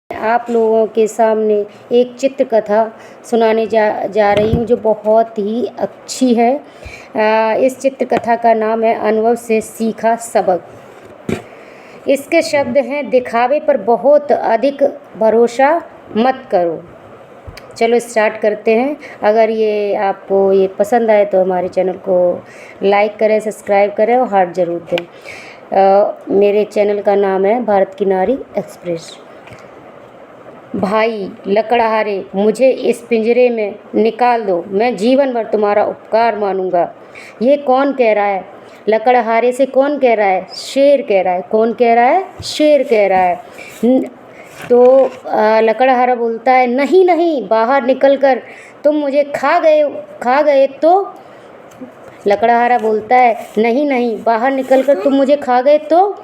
आप लोगों के सामने एक चित्र कथा सुनाने जा रही हूँ जो बहुत ही अच्छी है। इस चित्र कथा का नाम है अनुभव से सीखा सबक। इसके शब्द हैं, दिखावे पर बहुत अधिक भरोसा मत करो। चलो स्टार्ट करते हैं। अगर ये आपको ये पसंद आए तो हमारे चैनल को लाइक करें, सब्सक्राइब करें और हार्ट ज़रूर दें। मेरे चैनल का नाम है भारत की नारी एक्सप्रेस। भाई लकड़हारे, मुझे इस पिंजरे में निकाल दो, मैं जीवन भर तुम्हारा उपकार मानूंगा। ये कौन कह रहा है? लकड़हारे से कौन कह रहा है? शेर कह रहा है। कौन कह रहा है? शेर कह रहा है। तो लकड़हारा बोलता है, नहीं नहीं, बाहर निकलकर तुम मुझे खा गए तो। लकड़हारा बोलता है, नहीं नहीं, बाहर निकलकर तुम मुझे खा गए तो।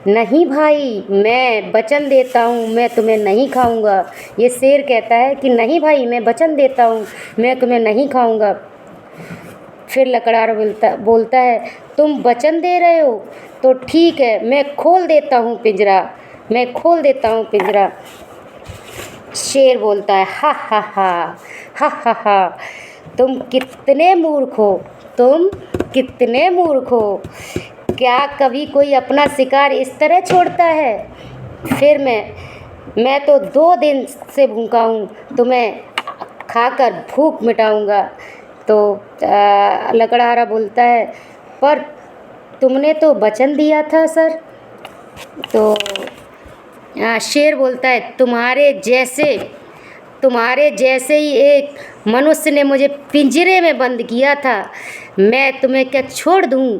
नहीं भाई, मैं वचन देता हूँ, मैं तुम्हें नहीं खाऊंगा। ये शेर कहता है कि नहीं भाई, मैं वचन देता हूँ, मैं तुम्हें नहीं खाऊंगा। फिर लकड़हारा बोलता है, तुम वचन दे रहे हो तो ठीक है, मैं खोल देता हूँ पिंजरा, मैं खोल देता हूँ पिंजरा। शेर बोलता है, हा हा हा हा हा हा, तुम कितने मूर्ख हो, तुम कितने मूर्ख हो। क्या कभी कोई अपना शिकार इस तरह छोड़ता है? फिर मैं तो 2 दिन से भूखा हूँ, तुम्हें खाकर भूख मिटाऊंगा। तो लकड़हारा बोलता है, पर तुमने तो वचन दिया था सर। तो शेर बोलता है, तुम्हारे जैसे ही एक मनुष्य ने मुझे पिंजरे में बंद किया था, मैं तुम्हें क्या छोड़ दूँ।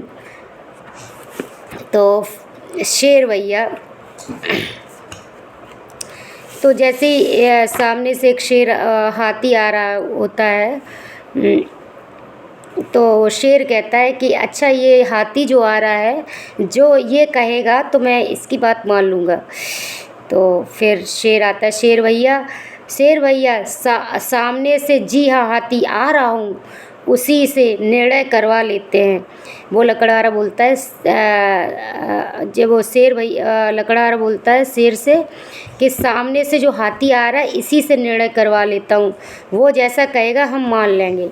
तो शेर भैया, तो जैसे ही सामने से एक शेर हाथी आ रहा होता है, तो शेर कहता है कि अच्छा, ये हाथी जो आ रहा है, जो ये कहेगा तो मैं इसकी बात मान लूँगा। तो फिर शेर आता है, शेर भैया सामने से, जी हाँ, हाथी आ रहा हूँ, उसी से निर्णय करवा लेते हैं। वो लकड़हारा बोलता है, जब वो लकड़हारा बोलता है शेर से कि सामने से जो हाथी आ रहा है, इसी से निर्णय करवा लेता हूँ, वो जैसा कहेगा हम मान लेंगे।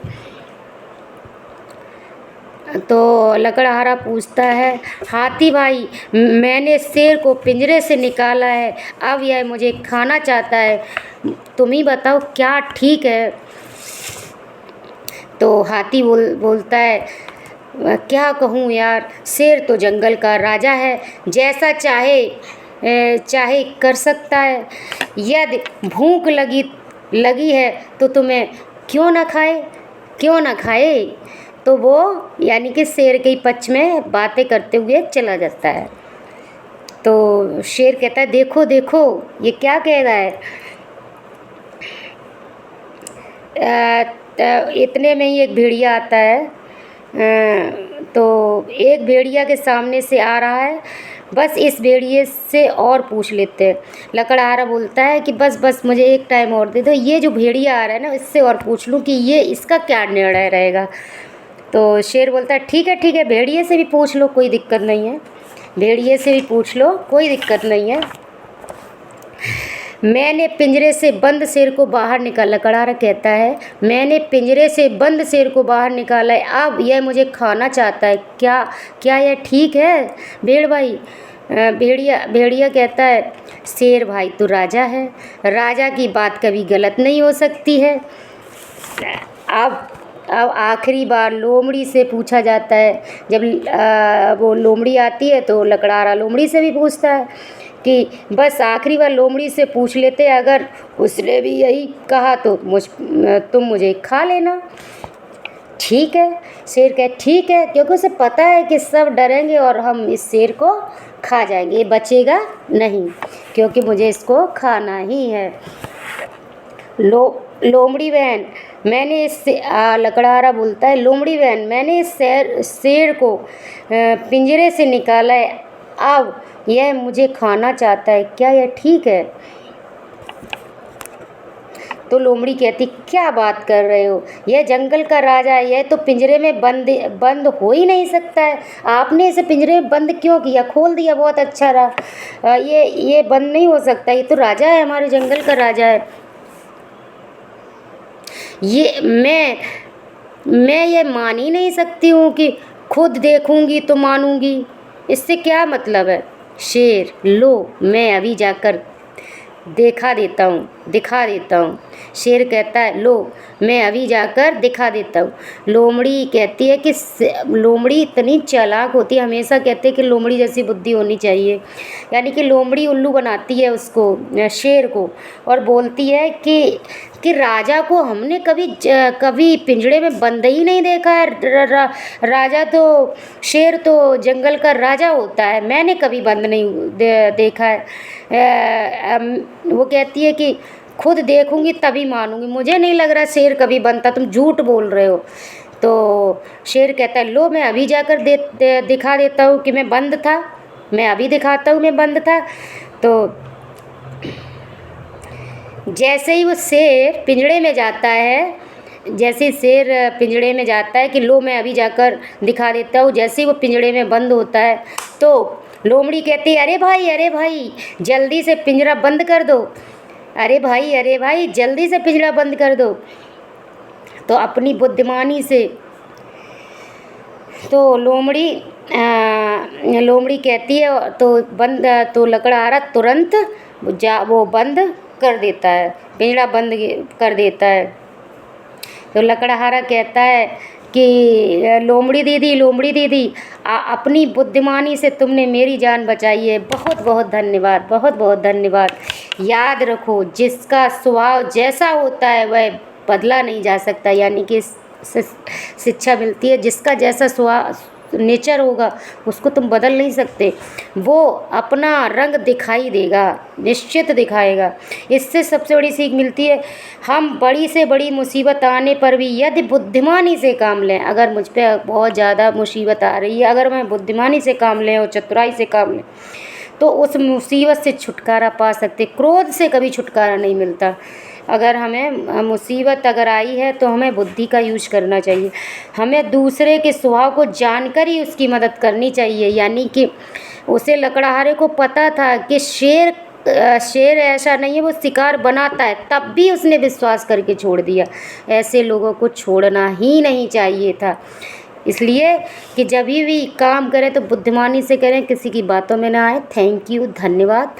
तो लकड़हारा पूछता है, हाथी भाई, मैंने शेर को पिंजरे से निकाला है, अब यह मुझे खाना चाहता है, तुम ही बताओ क्या ठीक है। तो हाथी बोलता है, क्या कहूँ यार, शेर तो जंगल का राजा है, जैसा चाहे कर सकता है। यदि भूख लगी है तो तुम्हें क्यों ना खाए। तो वो यानी कि शेर के पक्ष में बातें करते हुए चला जाता है। तो शेर कहता है, देखो देखो, ये क्या कह रहा है। इतने में ही एक भेड़िया आता है। तो एक भेड़िया के सामने से आ रहा है, बस इस भेड़िए से और पूछ लेते हैं। लकड़हारा बोलता है कि बस मुझे एक टाइम और दे दो, ये जो भेड़िया आ रहा है ना, इससे और पूछ लूँ कि ये इसका क्या निर्णय रहेगा। तो शेर बोलता है, ठीक है, भेड़िए से भी पूछ लो, कोई दिक्कत नहीं है, भेड़िए से भी पूछ लो, कोई दिक्कत नहीं है। मैंने पिंजरे से बंद शेर को बाहर निकाला। लकड़हारा कहता है, मैंने पिंजरे से बंद शेर को बाहर निकाला है, अब यह मुझे खाना चाहता है, क्या यह ठीक है भेड़ भाई? भेड़िया कहता है, शेर भाई तो राजा है, राजा की बात कभी गलत नहीं हो सकती है। अब आखिरी बार लोमड़ी से पूछा जाता है। जब वो लोमड़ी आती है तो लकड़हारा लोमड़ी से भी पूछता है कि बस आखिरी बार लोमड़ी से पूछ लेते, अगर उसने भी यही कहा तो तुम मुझे खा लेना। ठीक है, शेर कहे, ठीक है, क्योंकि उसे पता है कि सब डरेंगे और हम इस शेर को खा जाएंगे, ये बचेगा नहीं, क्योंकि मुझे इसको खाना ही है। लोमड़ी बहन, लकड़हारा बोलता है, लोमड़ी बहन, मैंने इस शेर को पिंजरे से निकाला है, अब यह मुझे खाना चाहता है, क्या यह ठीक है? तो लोमड़ी कहती, क्या बात कर रहे हो, यह जंगल का राजा है, यह तो पिंजरे में बंद हो ही नहीं सकता है। आपने इसे पिंजरे में बंद क्यों किया, खोल दिया, बहुत अच्छा रहा। ये बंद नहीं हो सकता, ये तो राजा है, हमारे जंगल का राजा है। ये मैं ये मान ही नहीं सकती हूँ कि खुद देखूंगी तो मानूंगी। इससे क्या मतलब है। शेर, लो मैं अभी जाकर दिखा देता हूँ। शेर कहता है, लो मैं अभी जाकर दिखा देता हूँ। लोमड़ी कहती है कि लोमड़ी इतनी चालाक होती है, हमेशा कहते हैं कि लोमड़ी जैसी बुद्धि होनी चाहिए। यानी कि लोमड़ी उल्लू बनाती है उसको, शेर को, और बोलती है कि राजा को हमने कभी पिंजड़े में बंद ही नहीं देखा है। राजा तो, शेर तो जंगल का राजा होता है, मैंने कभी बंद नहीं देखा है। वो कहती है कि खुद देखूंगी तभी मानूंगी, मुझे नहीं लग रहा शेर कभी बनता, तुम झूठ बोल रहे हो। तो शेर कहता है, लो मैं अभी जाकर दिखा देता हूँ कि मैं बंद था, मैं अभी दिखाता हूँ मैं बंद था। तो जैसे ही वो शेर पिंजड़े में जाता है, जैसे शेर पिंजड़े में जाता है कि लो मैं अभी जाकर दिखा देता हूँ, जैसे ही वो पिंजड़े में बंद होता है तो लोमड़ी कहती है, अरे भाई जल्दी से पिंजरा बंद कर दो, अरे भाई जल्दी से पिंजरा बंद कर दो। तो अपनी बुद्धिमानी से तो लोमड़ी कहती है, तो लकड़हारा तुरंत वो बंद कर देता है, पिंजरा बंद कर देता है। तो लकड़हारा कहता है कि लोमड़ी दीदी अपनी बुद्धिमानी से तुमने मेरी जान बचाई है, बहुत बहुत धन्यवाद, बहुत बहुत धन्यवाद। याद रखो, जिसका स्वभाव जैसा होता है वह बदला नहीं जा सकता। यानी कि शिक्षा मिलती है, जिसका जैसा स्वभाव नेचर होगा उसको तुम बदल नहीं सकते, वो अपना रंग दिखाई देगा, निश्चित दिखाएगा। इससे सबसे बड़ी सीख मिलती है, हम बड़ी से बड़ी मुसीबत आने पर भी यदि बुद्धिमानी से काम लें, अगर मुझ पे बहुत ज़्यादा मुसीबत आ रही है, अगर मैं बुद्धिमानी से काम लें और चतुराई से काम लें तो उस मुसीबत से छुटकारा पा सकते। क्रोध से कभी छुटकारा नहीं मिलता। अगर हमें मुसीबत अगर आई है तो हमें बुद्धि का यूज करना चाहिए, हमें दूसरे के स्वभाव को जानकर ही उसकी मदद करनी चाहिए। यानी कि उसे लकड़हारे को पता था कि शेर ऐसा नहीं है, वो शिकार बनाता है, तब भी उसने विश्वास करके छोड़ दिया। ऐसे लोगों को छोड़ना ही नहीं चाहिए था। इसलिए कि जब भी काम करें तो बुद्धिमानी से करें, किसी की बातों में ना आए। थैंक यू, धन्यवाद।